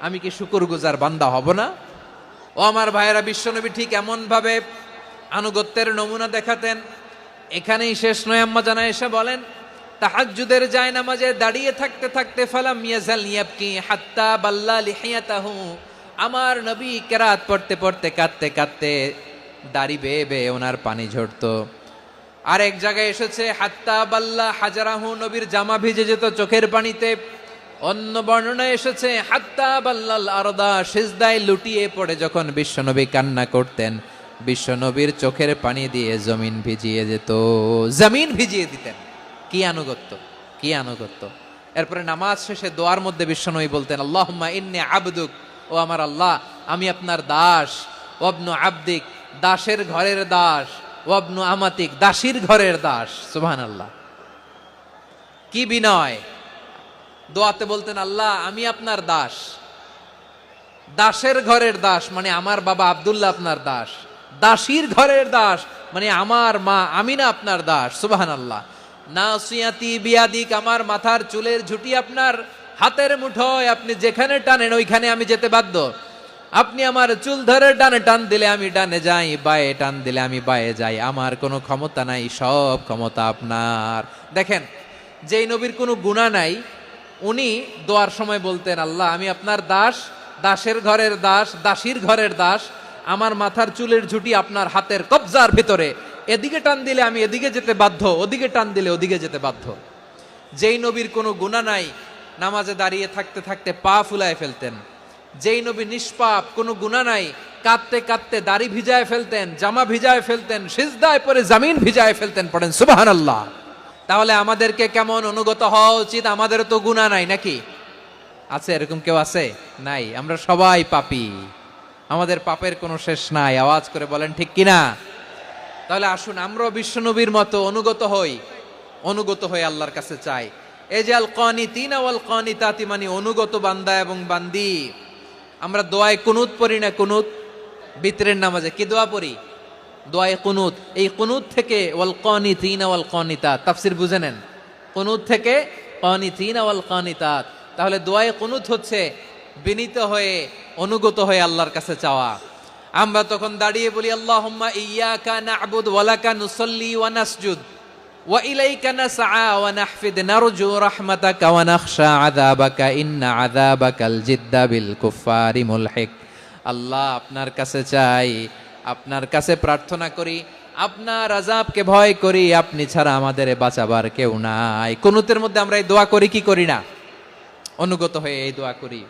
আমি কি শুকরগুজার বান্দা হব না? ও আমার ভাইয়েরা, বিশ্বনবী ঠিক এমন ভাবে আনুগত্যের নমুনা দেখাতেন। এখানেই শেষ নয়, আম্মা জানা এসে বলেন তাহাজ্জুদের জায়নামাজে দাঁড়িয়ে থাকতে থাকতে ফালাম ইয়াজাল ইয়াবকি হাত্তা বাল্লা লিহিয়াতাহু, আমার নবী কেরাত পড়তে পড়তে কাঁদতে কাঁদতে দাড়ি বেয়ে বেয়ে ওনার পানি ঝরতো। আর এক জায়গায় এসেছে হাত্তা বাল্লা হাজারাহু, নবীর জামা ভিজে যেত চোখের পানিতে। অন্য বর্ণনায় এসেছে হাত্তা বাল্লাল আরদা, সিজদায় লুটিয়ে পড়ে যখন বিশ্বনবী কান্না করতেন, বিশ্বনবীর চোখের পানি দিয়ে জমিন ভিজিয়ে যেত, জমিন ভিজিয়ে দিতেন। কি আনুগত্য, কি আনুগত্য! এরপরে নামাজ শেষে দোয়ার মধ্যে বিশ্বনবী বলতেন আল্লাহুম্মা ইন্নী আবদুক, ও আমার আল্লাহ আমি আপনার দাস, ওয়াবনু আবদিক, দাসের ঘরের দাস, ওয়াবনু আমাতিক, দাসীর ঘরের দাস। সুবহানাল্লাহ, কি বিনয়! দোয়াতে বলতেন আল্লাহ আমি আপনার দাস, দাসের ঘরের দাস মানে আমার বাবা আব্দুল্লাহ আপনার দাস, দাসীর ঘরের দাস মানে আমার মা আমিনা আপনার দাস। সুবহানাল্লাহ। নাসিয়াতি বিয়াদিক, আমার মাথার চুলের ঝুঁটি আপনার হাতের মুঠোয়, আপনি যেখানে টানেন ওইখানে আমি যেতে বাধ্য। আপনি আমার চুল ধরে ডানে টান দিলে আমি ডানে যাই, বায়ে টান দিলে আমি বায়ে যাই, আমার কোনো ক্ষমতা নাই, সব ক্ষমতা আপনার। দেখেন, যেই নবীর কোনো গুনাহ নাই উনি দোয়ার সময় বলতেন আল্লাহ আমি আপনার দাস, দাসের ঘরের দাস, দাসীর ঘরের দাস, আমার মাথার চুলের ঝুঁটি আপনার হাতের কবজার ভিতরে, এদিকে টান দিলে আমি এদিকে যেতে বাধ্য, ওদিকে টান দিলে ওদিকে যেতে বাধ্য। যেই নবীর কোনো গুনাহ নাই নামাজে দাঁড়িয়ে থাকতে থাকতে পা ফুলায় ফেলতেন। যেই নবী নিষ্পাপ, কোনো গুনাহ নাই, কাঁদতে কাঁদতে দাড়ি ভিজায় ফেলতেন, জামা ভিজায় ফেলতেন, সিজদায় পরে জমিন ভিজায় ফেলতেন। পড়েন সুবহানাল্লাহ। তাহলে আমাদেরকে কেমন অনুগত হওয়া উচিত? আমাদের তো গুনাহ নাই নাকি? আছে এরকম কেউ? আছে? নাই। আমরা সবাই পাপী, আমাদের পাপের কোনো শেষ নাই। আওয়াজ করে বলেন ঠিক কিনা? তাহলে আসুন আমরাও বিশ্বনবীর মতো অনুগত হই, অনুগত হয়ে আল্লাহর কাছে চাই। এই যে আল কানিতিনা ওয়াল কানিতাতি মানে অনুগত বান্দা এবং বান্দি। আমরা দোয়ায় কুনুত পড়ি না? কুনুত বিতরের নামাজে কি দোয়া পড়ি? দোয়ায়ে কুনুত। এই কুনুত থেকে ওয়াল কানিতিনা ওয়াল কানিতাত তাফসীর বুঝে নেন। কুনুত থেকে কানিতিনা ওয়াল কানিতাত। তাহলে দোয়ায়ে কুনুত হচ্ছে বিনীত হয়ে অনুগত হয়ে আল্লাহর কাছে চাওয়া। আমরা তখন দাঁড়িয়ে বলি আল্লাহুম্মা ইয়্যাকা না'বুদু ওয়া লাকা নুসাল্লি ওয়া নাসজুদ ওয়া ইলাইকা নাসআ ওয়া নাহফিদ নারজু রাহমাতাকা ওয়া নাখশা আযাবাকা ইন্না আযাবাকাল জিদ্দা বিল কুফফারি মুলহিক। আল্লাহ আপনার কাছে চাই, আপনার কাছে প্রার্থনা করি, আপনার আযাবকে ভয় করি, আপনি ছাড়া আমাদের বাঁচাবার কেউ নাই। কুনুতের মধ্যে আমরা এই দোয়া করি কি করি না? অনুগত হয়ে এই দোয়া করি।